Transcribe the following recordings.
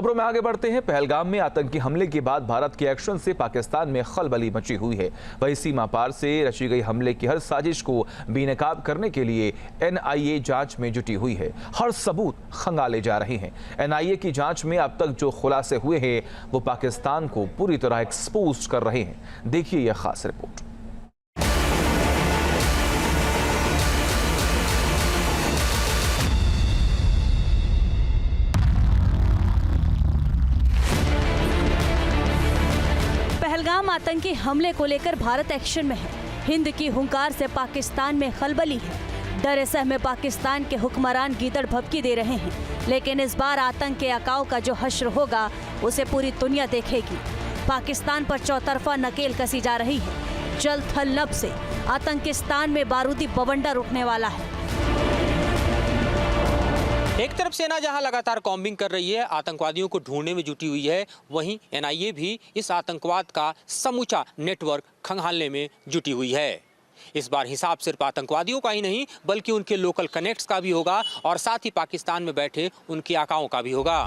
खबरों में आगे बढ़ते हैं। पहलगाम में आतंकी हमले के बाद भारत के एक्शन से पाकिस्तान में खलबली मची हुई है। वही सीमा पार से रची गई हमले की हर साजिश को बेनकाब करने के लिए एनआईए जांच में जुटी हुई है। हर सबूत खंगाले जा रहे हैं। एनआईए की जांच में अब तक जो खुलासे हुए हैं वो पाकिस्तान को पूरी तरह एक्सपोज कर रहे हैं। देखिए यह खास रिपोर्ट। पहलगाम आतंकी हमले को लेकर भारत एक्शन में है। हिंद की हुंकार से पाकिस्तान में खलबली है। डरे सहमे पाकिस्तान के हुक्मरान गीदड़ भभकी दे रहे हैं, लेकिन इस बार आतंक के अकाव का जो हश्र होगा उसे पूरी दुनिया देखेगी। पाकिस्तान पर चौतरफा नकेल कसी जा रही है। जल थल नभ से आतंकिस्तान में बारूदी बवंडर उठने वाला है। एक तरफ सेना जहां लगातार कॉम्बिंग कर रही है, आतंकवादियों को ढूंढने में जुटी हुई है, वहीं एनआईए भी इस आतंकवाद का समूचा नेटवर्क खंगालने में जुटी हुई है। इस बार हिसाब सिर्फ आतंकवादियों का ही नहीं बल्कि उनके लोकल कनेक्ट्स का भी होगा और साथ ही पाकिस्तान में बैठे उनके आकाओं का भी होगा।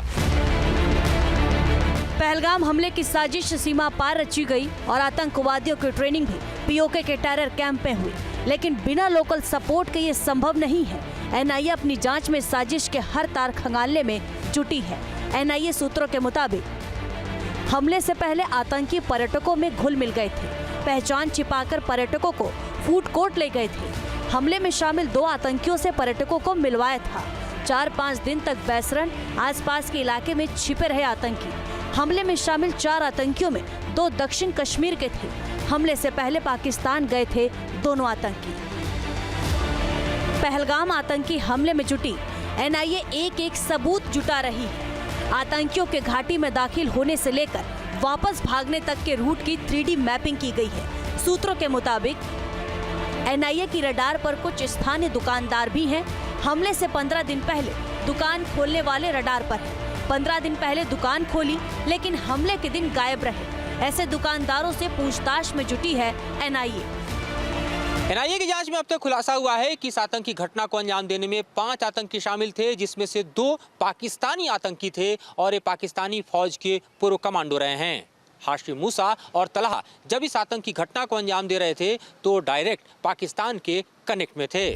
पहलगाम हमले की साजिश सीमा पार रची गई और आतंकवादियों की ट्रेनिंग भी पीओके के टेरर कैंप में हुई, लेकिन बिना लोकल सपोर्ट के ये संभव नहीं है। एनआईए अपनी जांच में साजिश के हर तार खंगालने में जुटी है। एनआईए सूत्रों के मुताबिक हमले से पहले आतंकी पर्यटकों में घुल मिल गए थे। पहचान छिपाकर पर्यटकों को फूड कोर्ट ले गए थे। हमले में शामिल 2 आतंकियों से पर्यटकों को मिलवाया था। 4-5 दिन तक बैसरन आसपास के इलाके में छिपे रहे आतंकी। हमले में शामिल 4 आतंकियों में 2 दक्षिण कश्मीर के थे। हमले से पहले पाकिस्तान गए थे दोनों आतंकी। पहलगाम आतंकी हमले में जुटी एनआईए एक सबूत जुटा रही है। आतंकियों के घाटी में दाखिल होने से लेकर वापस भागने तक के रूट की 3D मैपिंग की गई है। सूत्रों के मुताबिक एनआईए की रडार पर कुछ स्थानीय दुकानदार भी हैं। हमले से 15 दिन पहले दुकान खोलने वाले रडार पर हैं। 15 दिन पहले दुकान खोली लेकिन हमले के दिन गायब रहे। ऐसे दुकानदारों से पूछताछ में जुटी है एनआईए। एनआईए की जांच में अब तक खुलासा हुआ है कि इस आतंकी घटना को अंजाम देने में 5 आतंकी शामिल थे, जिसमें से 2 पाकिस्तानी आतंकी थे और ये पाकिस्तानी फौज के पूर्व कमांडो रहे हैं। हाशिम मूसा और तलहा जब इस आतंकी घटना को अंजाम दे रहे थे तो डायरेक्ट पाकिस्तान के कनेक्ट में थे।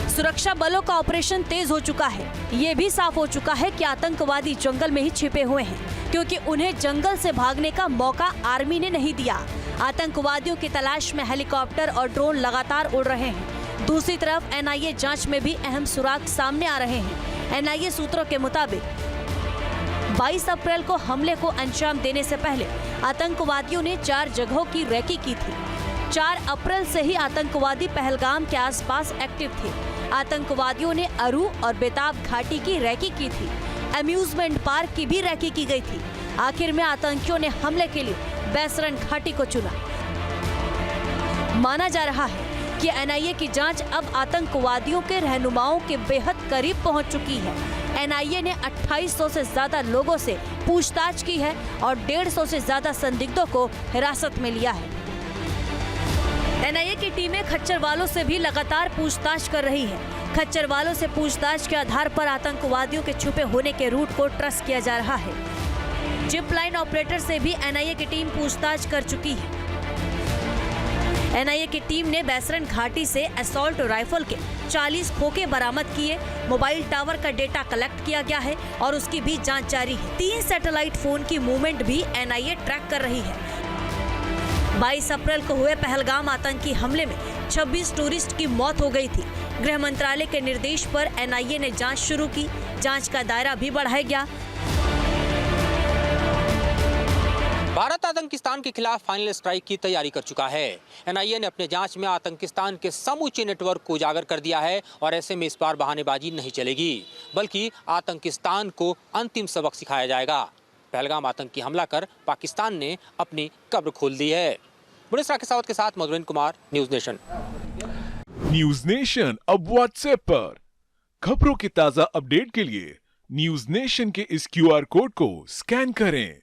सुरक्षा बलों का ऑपरेशन तेज हो चुका है। ये भी साफ हो चुका है कि आतंकवादी जंगल में ही छिपे हुए हैं, क्योंकि उन्हें जंगल से भागने का मौका आर्मी ने नहीं दिया। आतंकवादियों की तलाश में हेलीकॉप्टर और ड्रोन लगातार उड़ रहे हैं। दूसरी तरफ एनआईए जांच में भी अहम सुराग सामने आ रहे हैं। एनआईए सूत्रों के मुताबिक 22 अप्रैल को हमले को अंजाम देने से पहले आतंकवादियों ने 4 जगहों की रेकी की थी। 4 अप्रैल से ही आतंकवादी पहलगाम के आसपास एक्टिव थे। आतंकवादियों ने अरू और बेताब घाटी की रेकी की थी। अम्यूजमेंट पार्क की भी रेकी की गई थी। आखिर में आतंकियों ने हमले के लिए बैसरन घाटी को चुना। माना जा रहा है कि एनआईए की जांच अब आतंकवादियों के रहनुमाओं के बेहद करीब पहुंच चुकी है। एनआईए ने 2800 से ज्यादा लोगों से पूछताछ की है और 150 से ज्यादा संदिग्धों को हिरासत में लिया है। एनआईए की टीमें खच्चर वालों से भी लगातार पूछताछ कर रही है। खच्चर वालों से पूछताछ के आधार पर आतंकवादियों के छुपे होने के रूट को ट्रेस किया जा रहा है। जिप लाइन ऑपरेटर से भी एनआईए की टीम पूछताछ कर चुकी है। एनआईए की टीम ने बैसरन घाटी से असॉल्ट राइफल के 40 खोखे बरामद किए। मोबाइल टावर का डेटा कलेक्ट किया गया है और उसकी भी जांच जारी है। 3 सैटेलाइट फोन की मूवमेंट भी एनआईए ट्रैक कर रही है। 22 अप्रैल को हुए पहलगाम आतंकी हमले में 26 टूरिस्ट की मौत हो गई थी। गृह मंत्रालय के निर्देश पर एनआईए ने जांच शुरू की। जांच का दायरा भी बढ़ाया गया। भारत आतंकिस्तान के खिलाफ फाइनल स्ट्राइक की तैयारी कर चुका है। एनआईए ने अपने जांच में आतंकिस्तान के समूचे नेटवर्क को उजागर कर दिया है और ऐसे में इस बार बहानेबाजी नहीं चलेगी, बल्कि आतंकिस्तान को अंतिम सबक सिखाया जाएगा। पहलगाम आतंकी हमला कर पाकिस्तान ने अपनी कब्र खोल दी है। बुनेश्वर केसावत के साथ Madhurendra Kumar, news nation. News nation अब व्हाट्सएप पर खबरों के ताजा अपडेट के लिए न्यूज नेशन के इस क्यूआर कोड को स्कैन करें।